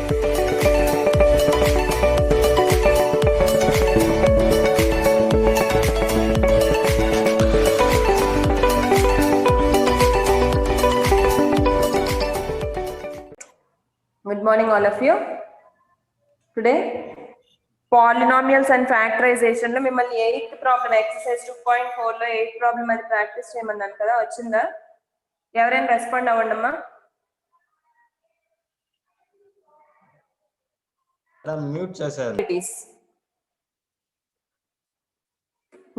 Good morning, all of you. Today, polynomials and factorization లో మిమ్మల్ని 8th problem exercise 2.4 లో 8th problem అది practice చేయమన్నాను కదా, వచ్చిందా? ఎవరైనా రెస్పాండ్ అవ్వండమ్మా. మ్యూట్ చేశారు.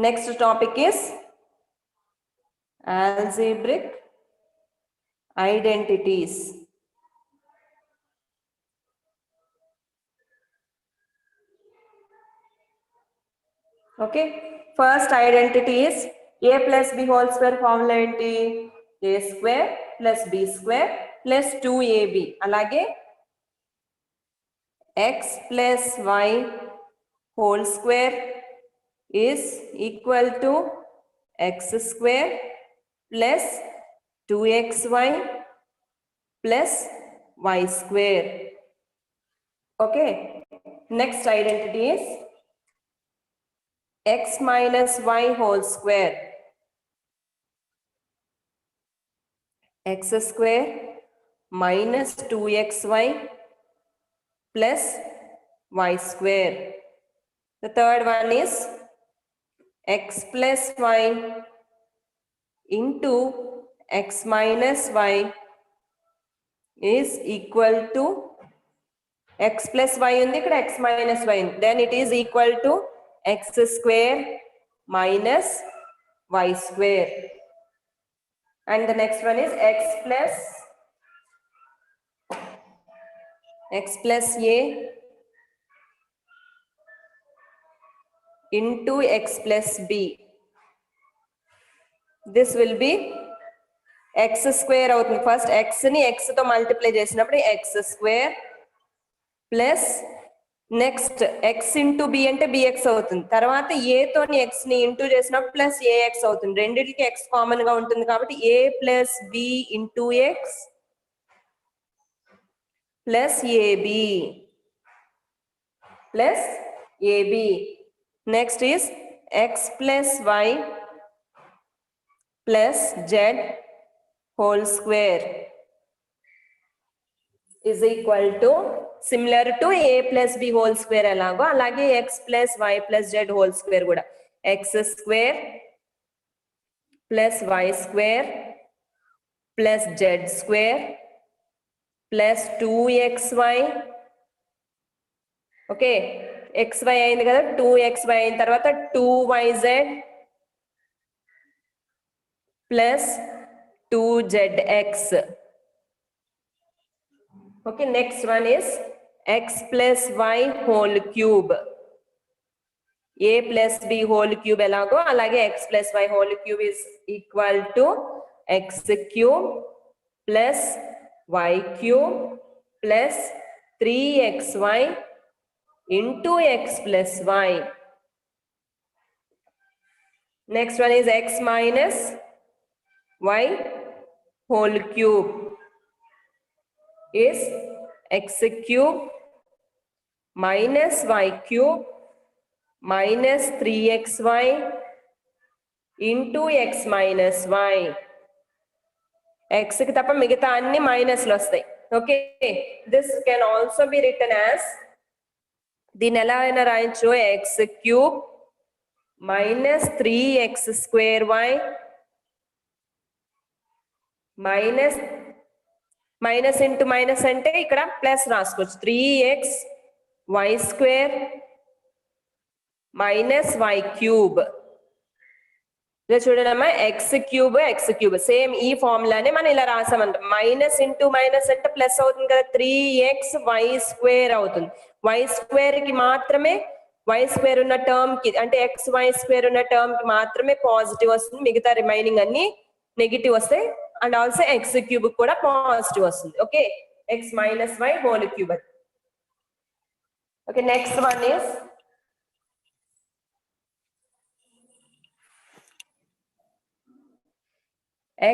Next topic is algebraic identities. Okay, first identity is a plus b whole square formula ఏంటి? a square plus b square plus 2ab. అలాగే x plus y whole square is equal to x square plus 2xy plus y square. Okay, next identity is x minus y whole square. X square minus 2xy plus y square. The third one is x plus y into x minus y is equal to x plus y ఉంది ఇక్కడ, x minus y ఉంది, then it is equal to x square minus y square. And the next one is x plus a into x plus b. This will be x square అవుతుంది. First x ని x తో multiply చేసినప్పుడు x square plus next x into b అంటే bx అవుతుంది. తర్వాత a తోని x ని into చేసినప్పుడు ప్లస్ ax అవుతుంది. రెండింటికి x కామన్ గా ఉంటుంది కాబట్టి a plus b into x plus ab plus ab. Next is x plus y plus z whole square is equal to similar to a plus b whole square ఎలాగో అలాగే x plus y plus z whole square కూడా x square plus y square plus z square plus 2xy. Okay, xy అయింది కదా, 2xy అయిన తర్వాత 2yz plus 2zx. Okay, next one is x plus y whole cube. a plus b whole cube ఎలాగో అలాగే x plus y whole cube is equal to x cube plus y cube plus 3xy into x plus y. Next one is x minus y whole cube is x cube minus y cube minus 3xy into x minus y. x కి తప్ప మిగతా అన్ని మైనస్లు వస్తాయి. Okay, this can also be written as, దీని ఎలా అయినా రాయొచ్చు, x cube minus 3x square y minus minus into minus అంటే ఇక్కడ ప్లస్ రాసుకోవచ్చు, 3x y square minus y cube. ఇలా చూడమ్మా, ఎక్స్ క్యూబ్ సేమ్ ఈ ఫార్ములానే మనం ఇలా రాసామంట. మైనస్ ఇంటూ మైనస్ అంటే ప్లస్ అవుతుంది కదా, 3x y స్క్వేర్ అవుతుంది. y స్క్వేర్ కి మాత్రమే, y స్క్వేర్ ఉన్న టర్మ్ కి అంటే ఎక్స్ వై స్క్వేర్ ఉన్న టర్మ్ కి మాత్రమే పాజిటివ్ వస్తుంది, మిగతా రిమైనింగ్ అన్ని నెగిటివ్ వస్తాయి. అండ్ ఆల్సో ఎక్స్ క్యూబ్ కూడా పాజిటివ్ వస్తుంది. Okay, x minus y whole cube. Okay, next one is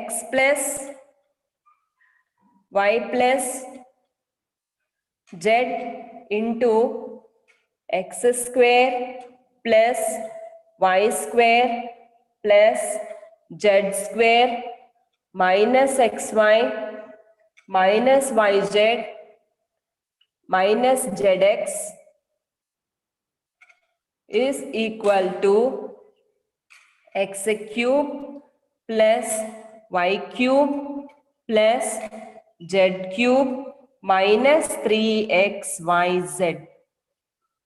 x plus y plus z into x square plus y square plus z square minus xy minus yz minus zx is equal to x cube plus y cube plus z cube minus 3xyz.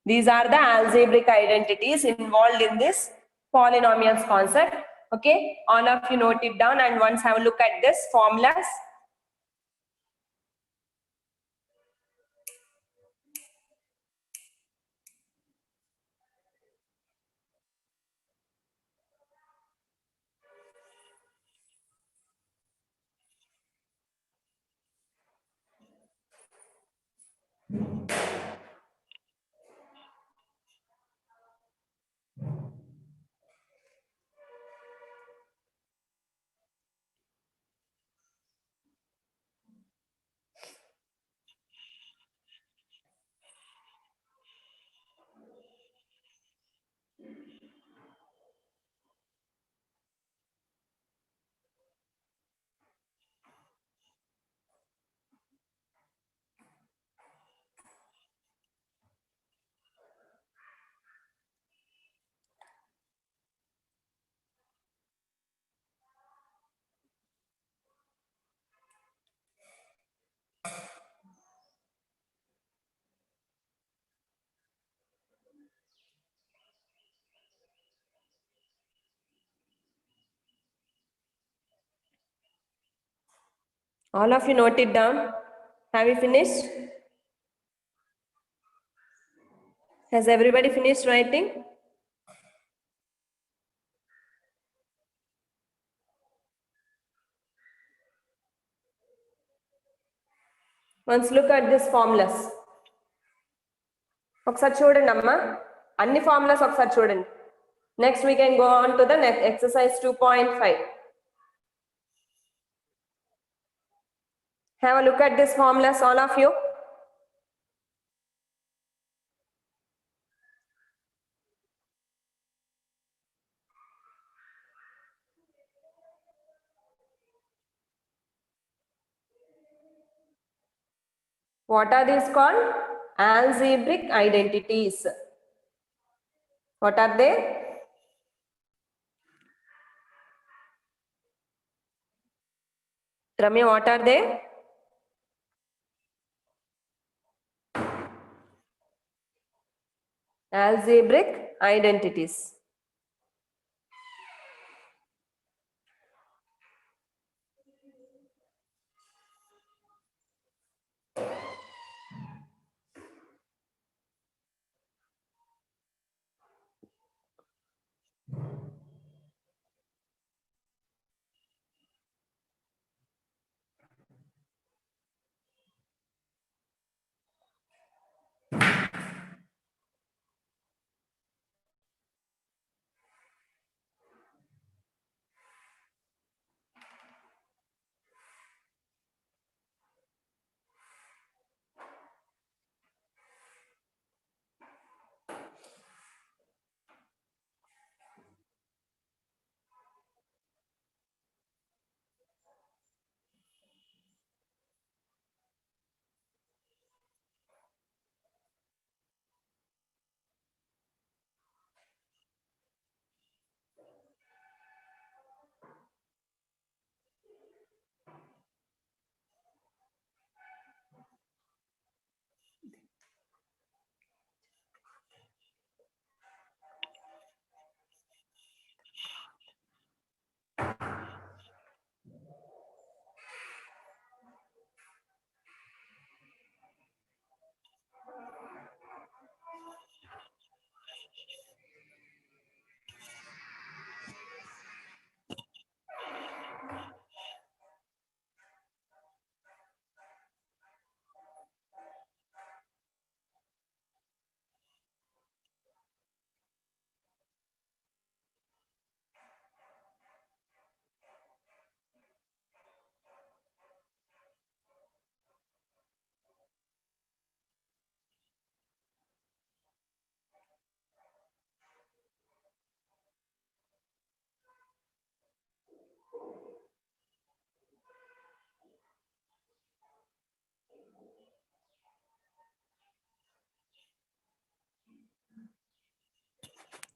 These are the algebraic identities involved in this polynomials concept. Okay, all of you note it down and once have a look at this formulas. All of you note it down. Have you finished? Has everybody finished writing? Once look at this formulas. ఒకసారి చూడండి అమ్మా అన్ని formulas ఒకసారి చూడండి. Next we can go on to the next exercise 2.5. Have a look at this formulas, all of you. What are these called? Algebraic identities. What are they? Ramya, what are they? Algebraic identities.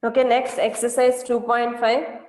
Okay, next exercise 2.5.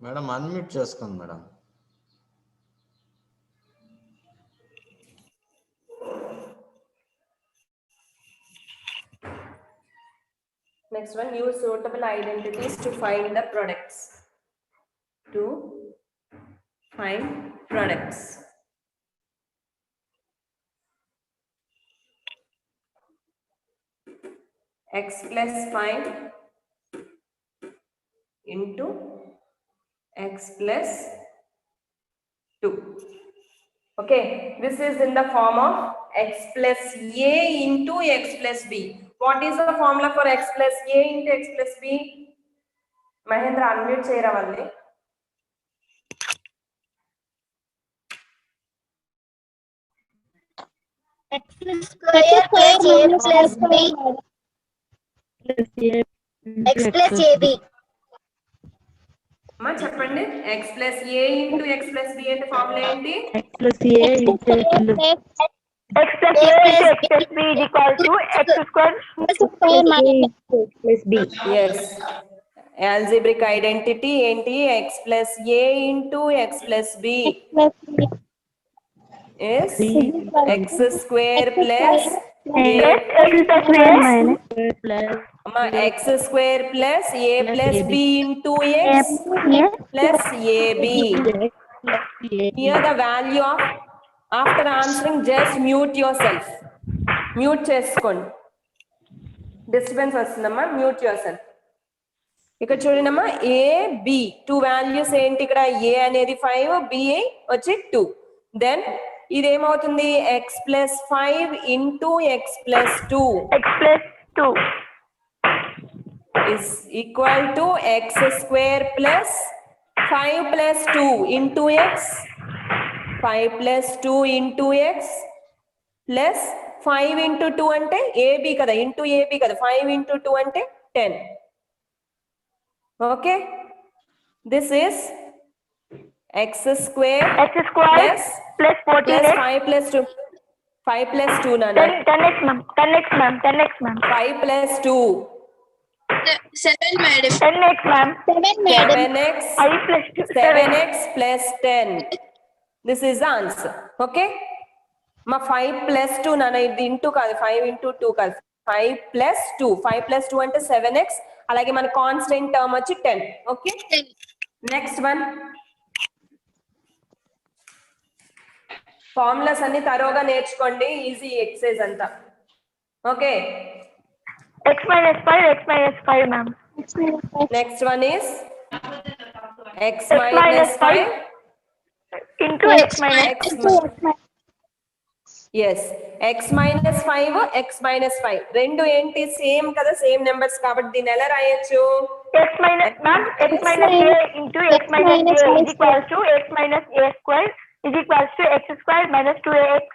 Madam unmute చేసుకోండి madam. Next one, use suitable identities to find the products. To find products. X plus 5 into x plus 2. Okay, this is in the form of x plus a into x plus b. What is the formula for x plus a into x plus b? Mahendra, unmute cheyravalli. X square plus a plus b x plus ab. అమ్మా చెప్పండి, x plus a into x plus b అంటే formula ఏంటి? X plus a into x plus b is equal to x square minus x plus b. Yes, algebraic identity ఏంటి? x plus a into x plus b is x square plus a అమ్మా x square plus a plus b into x plus ab. Here the value of, after answering just mute yourself. Mute చేసుకోండి, disturbance వస్తుందమ్మా, mute yourself. ఇక్కడ చూడండమ్మా, A B two values ఏంటి? ఇక్కడ ఏ అనేది 5, B వచ్చి 2. Then ఇది ఏమవుతుంది? X plus 5 into X plus 2 is equal to x square plus 5 plus 2 into x, 5 plus 2 into x plus 5 into 2 అంటే ab కదా, into ab కదా, 5 into 2 అంటే 10. Okay, this is x square plus 14 plus 5 plus 2 5 plus 2 nana. 10x ma'am. 10x ma'am. 10x ma'am. 5 plus 2. 7 madam. 10x ma'am. 7x. 5 plus 2. 7x plus 10. This is the answer. Okay. Ma 5 plus 2 nana ఇది into కాదు 5 into 2 కాదు 5 plus 2 5 plus 2 అంటే 7x అలాగే మన constant term వచ్చి 10. Okay, next one. Formulas అన్ని తరోగా నేర్చుకోండి, easy exercise అంతా. Okay, x minus 5 ma'am. Next one is x minus minus 5 into x minus yes x minus 5 x minus 5 రెండు ఏంటి సేమ్ కదా, సేమ్ నెంబర్స్ కాబట్టి దీన్ని ఎలా రాయొచ్చు? x minus ma'am. x minus a into x minus a is equals to x minus a square is equals to x square minus 2x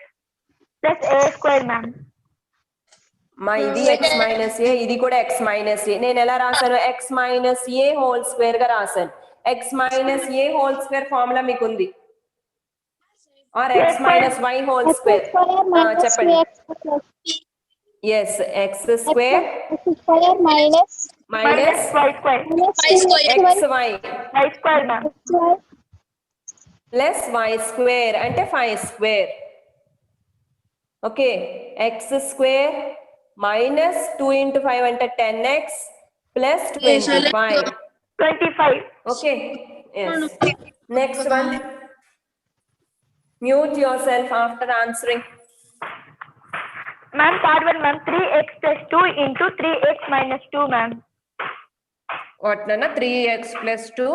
plus a square ma'am. మా ఇది x minus ఏ, ఇది కూడా x minus ఏ. నేను ఎలా రాశాను? x minus a whole square గా రాశాను. x minus a whole square formula మీకు ఉంది, or x minus y whole square చెప్పండి. Yes x square minus y square. xy y square ma'am. Plus y square అంటే 5 square. Okay, x square minus 2 into 5 అంటే 10x plus 25. 25. Okay, yes. Next one. Mute yourself after answering. Ma'am, part 1 ma'am. 3x plus 2 into 3x minus 2 ma'am. What nana? 3x plus 2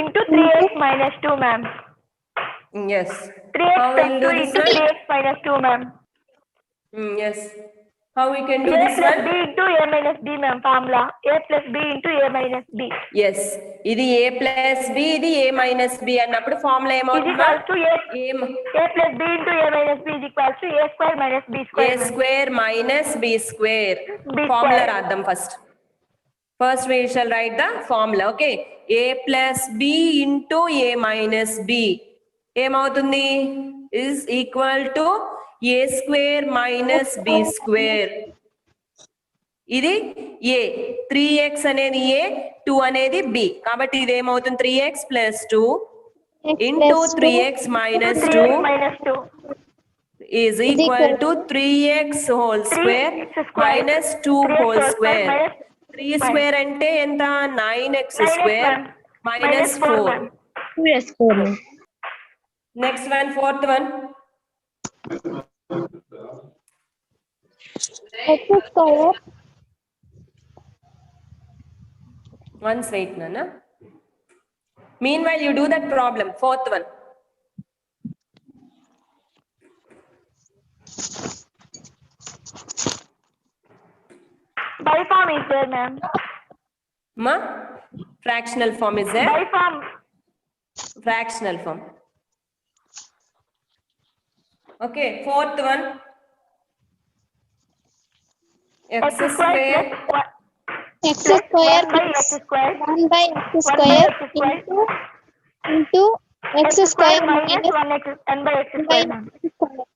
into 3x minus 2 ma'am. yes. 3x How plus will 2 do this into one? 3x minus 2 ma'am. Yes. How we can do A this plus one? b into a minus b ma'am formula. A plus b into a minus b. yes, ఇది a plus b, ఇది a minus b అన్నప్పుడు formula Is ఏమవుతుందా? equals to a plus b into a minus b is equals to a square minus b a square. ma'am. square minus b square. B formula square. రాద్దాం first. First we shall write the formula. Okay, a plus b into a minus b ఏమవుతుంది? is equal to a square minus b square. ఇది a, 3x అనేది a, 2 అనేది b, కాబట్టి ఇది ఏమవుతుంది? 3x plus 2 into 3x minus 2 3x minus 2. is equal to 3x whole square 3x square minus 2 3x whole whole square square. minus 3 square అంటే ఎంత? 9x square minus 4. ma'am. 2s4 Next one, fourth one. x square Once wait, Nana. Meanwhile, you do that problem. Fourth one. By form is there ma'am. Ma? Fractional form is there? By form. Fractional form. Okay, fourth one. X square x square by plus x square 1 by x square into x square minus 1x n by x by square ma'am. x square.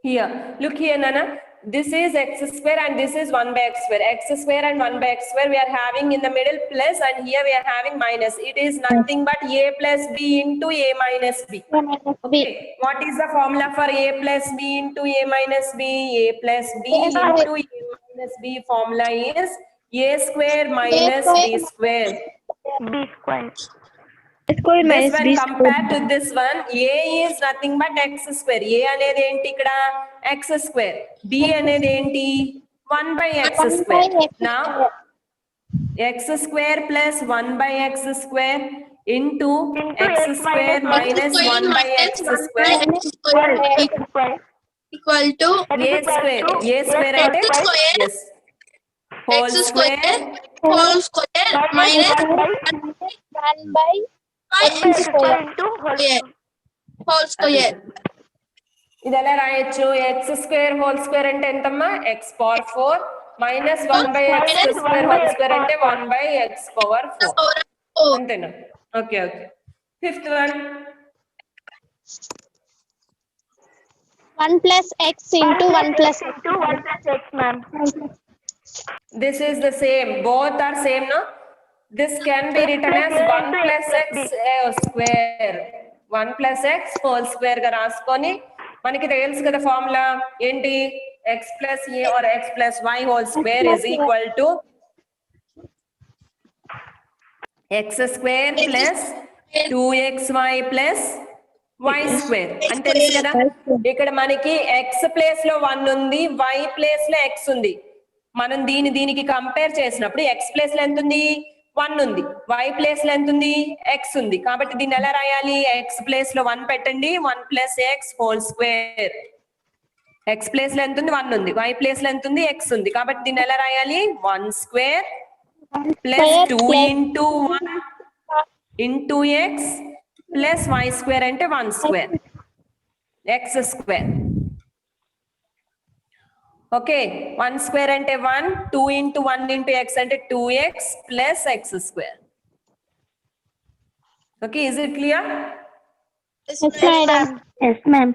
here. Look here, Nana. This is x square and this is 1 by x square. X square and 1 by x square we are having in the middle plus, and here we are having minus. It is nothing but a plus b into a minus b. Minus b. Okay. What is the formula for a plus b into a minus b? A plus b A into a minus b formula is a square minus b square. B square. Square This minus one b compared square. to this one, a is nothing but x square. A అనేది ఏంటి ఇక్కడ? x square. b అనేది ఏంటి? 1 by x 1 by square. x Now x square plus 1 by x square into x square minus 1 by x square Square. X square. equal to a square. A square అంటే yes. Whole x square whole square minus 1 by x square. into whole square whole square. ఇది ఎలా రాయొచ్చు? x square whole square అంటే ఎంతమ్మా? x power 4 minus 1 by x square whole square అంటే 1 by x power 4. Oh, అంతేనా? Okay okay. Fifth one. 1 plus x into 1 plus x. into 1 plus x, ma'am. This is the same. Both are same, no? This can be written as 1 plus x square. 1 plus x whole square గా రాసుకొని మనకి తెలుసు కదా formula ఏంటి x plus a or x plus y whole square is equal to x square plus 2xy plus y square అని తెలుసు కదా. ఇక్కడ మనకి x ప్లేస్ లో 1 ఉంది, y ప్లేస్ లో x ఉంది. మనం దీనికి కంపేర్ చేసినప్పుడు x ప్లేస్ లో ఎంత ఉంది 1 ఉంది, y ప్లేస్ లో ఎంత ఉంది x ఉంది. కాబట్టి దీన్ని ఎలా రాయాలి? x ప్లేస్ లో 1 పెట్టండి, 1 plus x whole square. x place లో ఎంత ఉంది 1 ఉంది, y ప్లేస్ లో ఎంత ఉంది x ఉంది. కాబట్టి దీన్ని ఎలా రాయాలి? 1 square plus 2 into 1 into x plus y square అంటే 1 square x square. Okay, 1 square అంటే 1, 2 ఇంటూ 1 ఇంటూ x అంటే 2x plus x square. Okay, is it clear? Yes, madam. Yes, ma'am.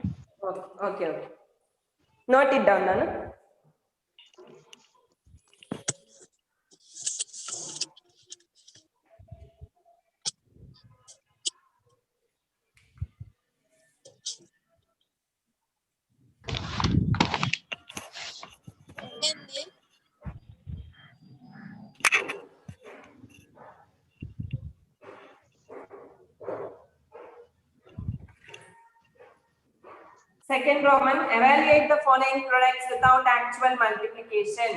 Okay okay, note it down నాన్న. Second Roman, evaluate the following products without actual multiplication.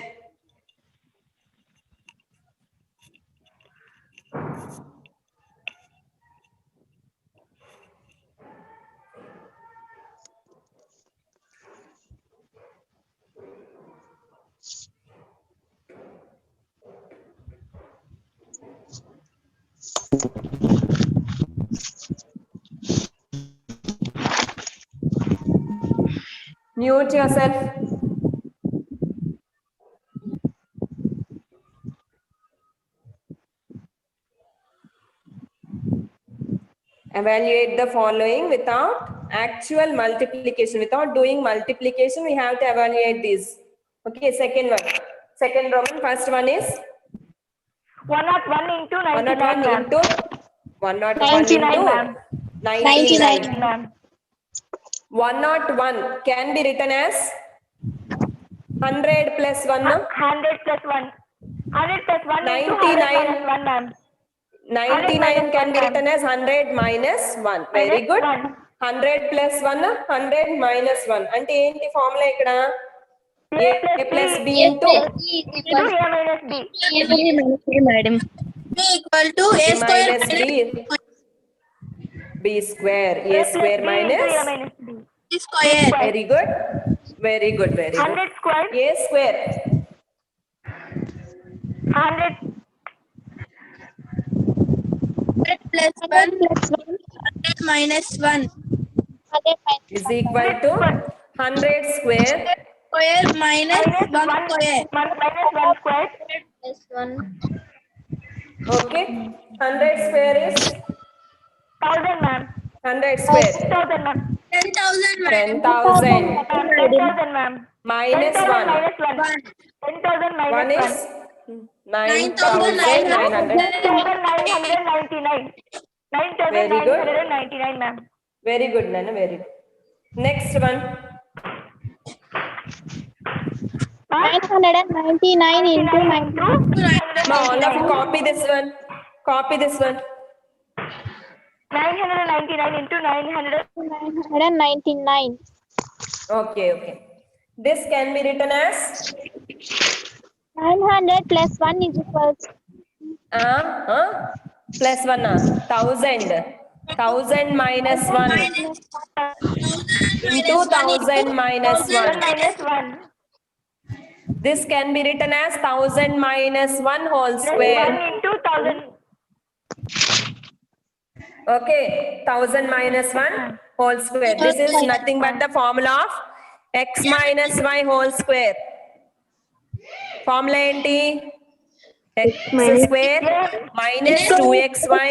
Mute yourself. Evaluate the following without actual multiplication. Without doing multiplication, we have to evaluate these. Okay, second one. Second Roman, first one is 101 into 99, 101 ma'am. into 101 99, into ma'am. 99. Ma'am. 101 can be written as 100 plus 1. No? 100 plus 1. 100 plus 1 into 99. 100 minus 1, ma'am. 99 can be written as 100 minus 1. Very good. 100 plus 1, 100 minus 1. అంటే ఏంటి formula ఇక్కడ? a plus b into Into a minus b. Madam. b equal to a square minus b, b square, a plus square b minus. into a minus b. b square. Very good. Very good. Very good. 100 square. a square 100 plus 1 100 minus 1 is equal to 100 square square minus 1 square. minus 1 square. Plus 1. Okay, 100 square is 1000, ma'am. 100 square 10,000, ma'am. 10,000 10,000 10,000, ma'am. minus 1. minus 1. 10,000 1 minus is 1. 9,900. 9,999. Very good. 9,999, ma'am. Very good, Nana. Very good. Next one. 999 into 9. Now all of you copy this one. Copy this one. 999 into 900. 999. Okay, okay. This can be written as 900 plus 1 is equal to plus 1 1000. 1000 minus 1 into 1000 minus 1. Minus 1. This can be written as 1000 minus 1 whole square. 1 into 1000. Okay, 1000 minus 1 whole square. This is nothing but the formula of x minus y whole square. Formula enti? X square minus 2xy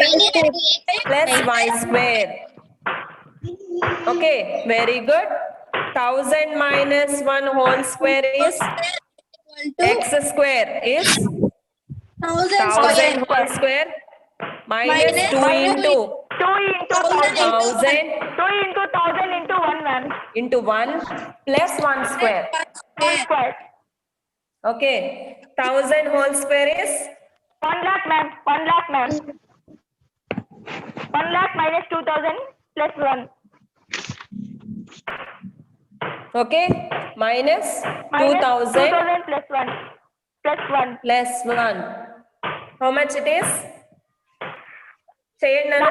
plus y square. Okay, very good. 1000 minus 1 whole square is x square is 1000 1000 square whole square minus Minus 2 into 2 into 1000. 1000 2 into 1000 into 1, ma'am. into 1 plus 1 square. 1 square. Okay. 1000 whole square is 1 lakh, ma'am. 1 lakh, ma'am. 1 lakh minus 2000 plus 1. okay minus Minus 2000 2000 plus 1. Plus 1. plus 1. How much it is? Say it, Nana.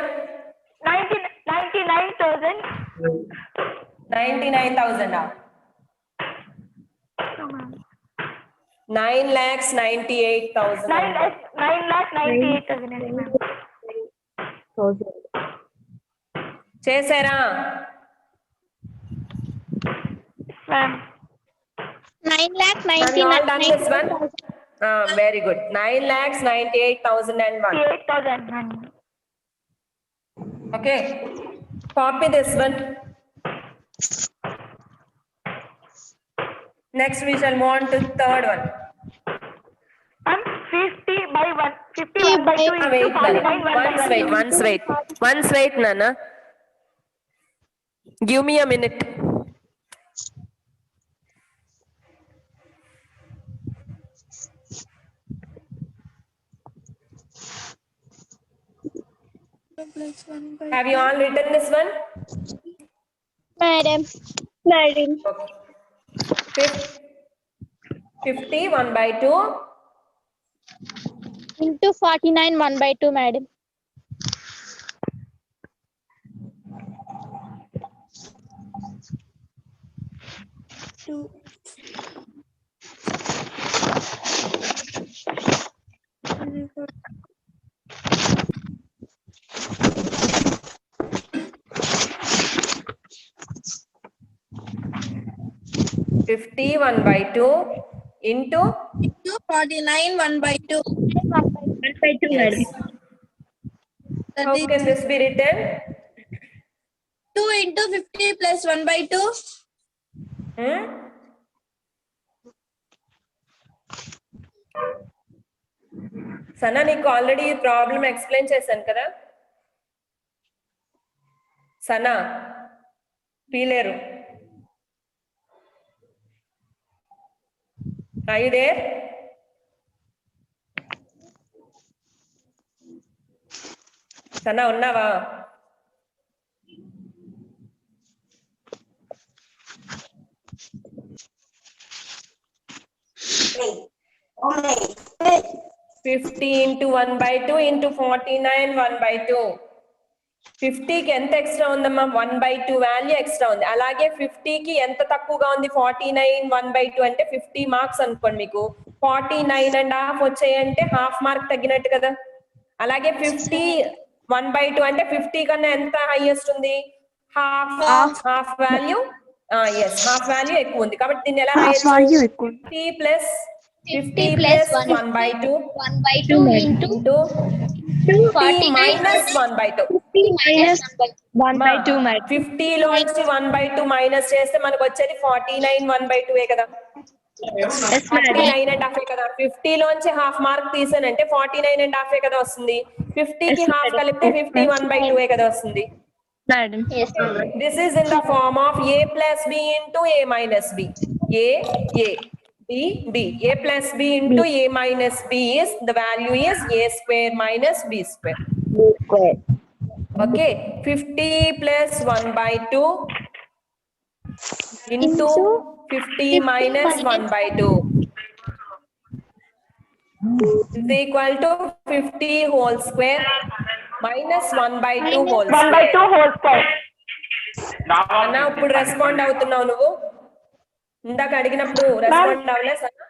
99,000. 99,000. 9 lakhs 98,000. 9 lakh 98,000, yes, ma'am. చేసారా? Ma'am. 9 lakh Have you all done this one? 99,000. Very good. 9 lakhs 98,001. 98,000, ma'am. Okay. Copy this one. Next we shall move on to third one. 50 by 1. 51 by 2 into Wait, 49 Nana. 1 by 1. Once wait, Nana. Give me a minute. plus 1 by Have you all written this one? Madam. 50 1 by 2 Into 49 1 by 2, madam. two. 50 1 by 2 into Into 49 1 by 2. 1 by 2, yes. How That can is this be written? 2 into 50 plus 1 by 2. Hmm? Sana నీకు already problem explain చేశాను కదా Sana Pileru Are you there? Sana ఉన్నావా? Okay. 50 into 1 by 2 into 49 1 by 2. 50 కి ఎంత extra ఉందమ్మా? 1 by 2 value extra ఉంది. అలాగే 50 కి ఎంత తక్కువగా ఉంది? 49 1 by 2 అంటే 50 మార్క్స్ అనుకోండి. మీకు 49.5 వచ్చాయంటే హాఫ్ మార్క్ తగ్గినట్టు కదా. అలాగే 50 1 by 2 అంటే 50 కన్నా ఎంత హైయెస్ట్ ఉంది? Half value yes half value ఎక్కువ ఉంది. కాబట్టి దీన్ని ఎలా రాయొచ్చు? 50 plus 50 plus 1 by 2 1 by 2 into 50 minus 1 by 2. 50 minus 1 by 2. 50 లోంచి 1 by 2 మైనస్ చేస్తే మనకు వచ్చేది 49 1 by 2 కదా. 49.5 కదా. 50 లోంచి హాఫ్ మార్క్ తీసానంటే 49.5 కదా వస్తుంది. 50 కి హాఫ్ కలిపితే 51 by 2 కదా వస్తుంది. Yes, madam. This is in the form of a plus b into a minus b. A b a plus b into a minus b is the value is a square minus b square. Okay, 50 plus 1 by 2 into 50 minus 1 by 2 is equal to 50 whole square minus 1 by 2 whole 1 by 2 square. whole square. అన్నా ఇప్పుడు respond అవుతున్నావు నువ్వు? ఇందాక అడిగినప్పుడు respond అవ్వలే సన్నా?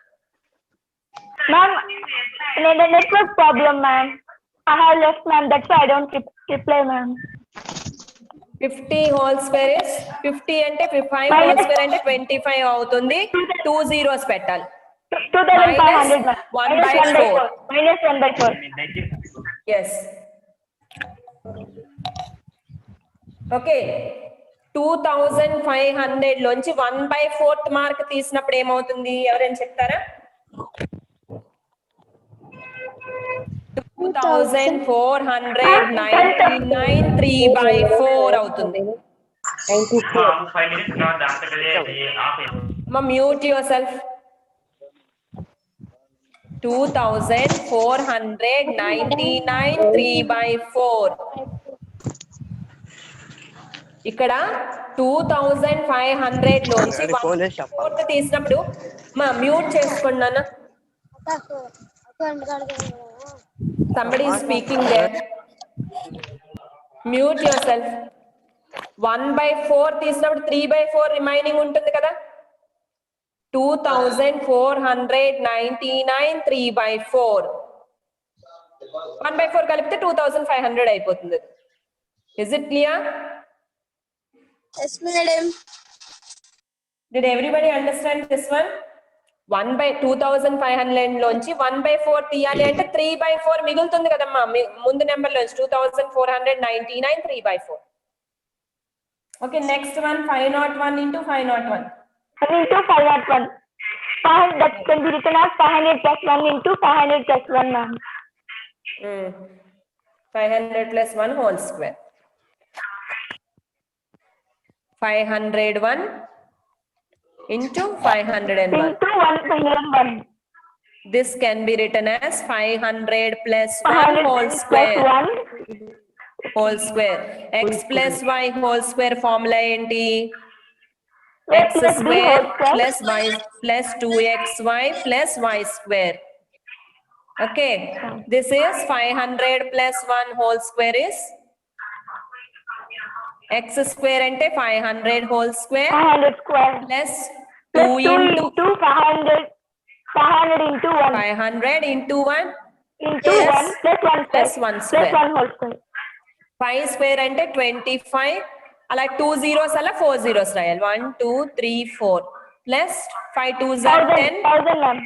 Ma'am, the network problem, ma'am. I have left, ma'am. That's why I don't reply, ma'am. 50 whole square is 50 అంటే 5 whole square అంటే 25 అవుతుంది. 2 zeros పెట్టాలి. 2,500, ma'am. 1 by 4. Minus 1 by 4. Yes. Okay. 2500 లోంచి 1/4 మార్క్ తీసినప్పుడు ఏమవుతుంది ఎవరైనా చెప్తారా? 2499 3/4 అవుతుంది. Mute yourself. 2499 3/4. ఇక్కడ 2500 లోంచి 1/4 తీసినప్పుడు మ్యూట్ చేసుకోండి నాన్న. Somebody is speaking there. Mute yourself. 1/4 తీసినప్పుడు 3/4 రిమైనింగ్ ఉంటుంది కదా. 2499 3/4. 1/4 కలిపితే 2500 అయిపోతుంది. Is it clear? Yes, madam. Did everybody understand this one? 2500 లోంచి 1/4 తీయాలి అంటే 3/4 మిగులుతుంది కదమ్మా ముందు నెంబర్ లోంచి 2499 3/4. Okay, next one 501 into 501. 1 into 501. That can be written as 500 plus 1 into 500 plus 1, ma'am. 500 plus 1 whole square. 501 into 501. Into 101. This can be written as 500 plus 1 500 whole plus square. 1. Whole square. X plus y whole square formula enti? X plus b square whole square. plus y plus 2xy plus y square. Okay. This is 500 plus 1 whole square is x square ante 500 whole square 500 square. plus Plus 2 into 500. 500 into 1. 500 into 1 Into Yes. 1 plus 1 plus square. 1 square. Plus 1 whole square. 5 square అంటే 25 అలా 2 zeros అలా 4 zeros రాయాలి 1 2 3 4 plus 5 2s are 10 1000 ma'am.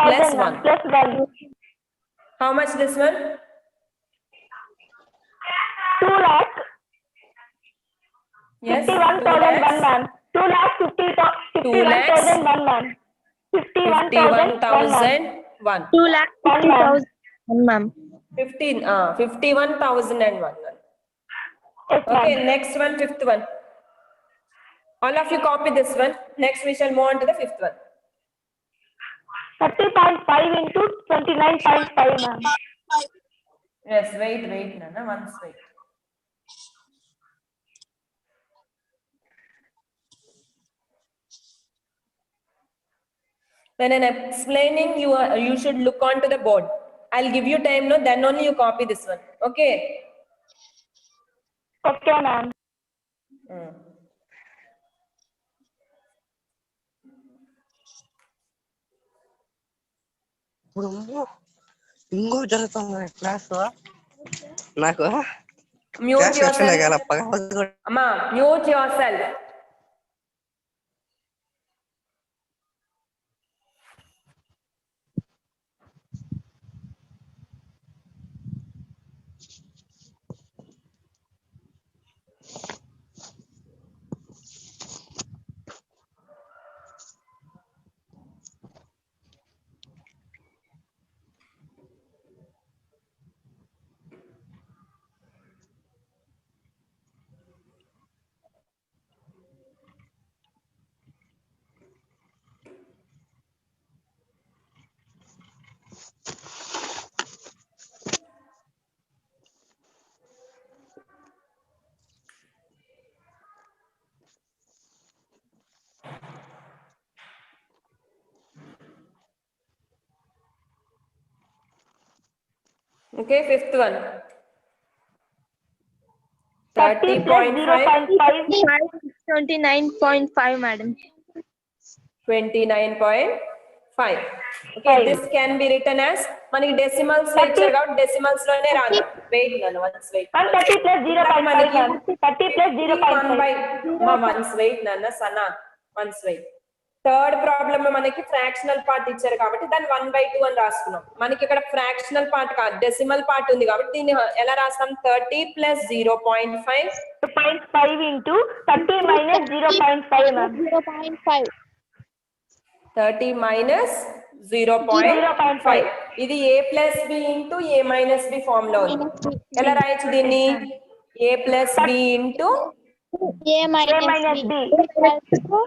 Plus 1000 ma'am. 1. Plus 1. how much this one 2 lakh. yes 51,001 ma'am. 2 lakh 51,001 ma'am. 51,001 51,001 2 lakh 50,000 ma'am. 51,001 Yes, okay ma'am. next one fifth one all of you copy this one next we shall move on to the fifth one 30.5 into 29.5 ma'am. yes wait nana once wait when I'm explaining you should look onto the board. I'll give you time no then only you copy this one okay. Okay ma'am. ఇప్పుడు ఇంకో జరుగుతుంది class నాకు Mute yourself. పగ Amma, mute yourself. Okay, fifth one. 30 plus 0.5. 29.5 madam. 29.5. Okay, this can be written as మనకి decimals లో ఇచ్చారు కాబట్టి decimals లోనే రాదు వెయిట్ నన్ను once wait 130 plus 0.5 ma'am. 30 plus 0.5. Once wait నన్న సనా వన్స్ వెయిట్ థర్డ్ ప్రాబ్లమ్ లో మనకి ఫ్రాక్షనల్ పార్ట్ ఇచ్చారు కాబట్టి దాన్ని 1/2 అని రాసుకున్నాం. మనకి ఇక్కడ ఫ్రాక్షనల్ పార్ట్ కాదు డెసిమల్ పార్ట్ ఉంది కాబట్టి దీన్ని ఎలా రాస్తాం 30 + 0.5 0.5 into 30 minus 0.5 ma'am. 0.5. 30 minus 0.5 ఇది a plus b into a minus b form లో ఉంది. ఎలా రాయొచ్చు దీన్ని a plus b into A minus B.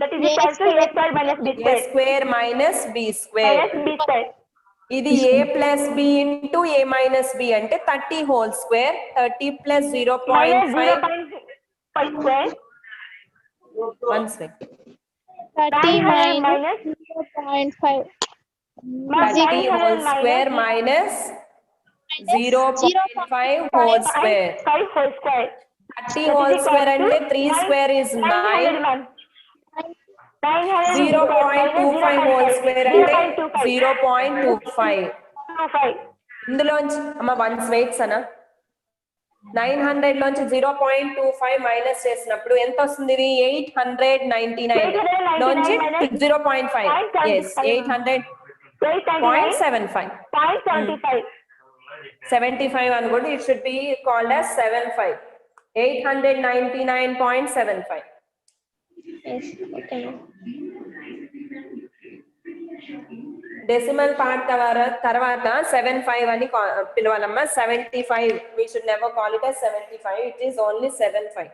That is equal to a square minus b a square. square minus b square. Minus b square. ఇది a plus b into a minus b అంటే 30 whole square 30 plus Minus 0.5 0.5 square. one second 30 minus minus 0.5. 30 whole square minus 0.5 whole square 5 whole square. 30 whole square అంటే 3 square is 9 0.25 whole square అంటే 0.25 ఇందులోంచి అమ్మ once weights అనా 900 లోంచి 0.25 minus చేసినప్పుడు ఎంత వస్తుంది ఇది 899 లోంచి 0.5 yes 800.75 75 అని కూడా it should be called as 75 899.75 Yes. Okay. Decimal part తర్వాత 75 అని పిలవాలమ్మా 75 we should never call it as 75 it is only 75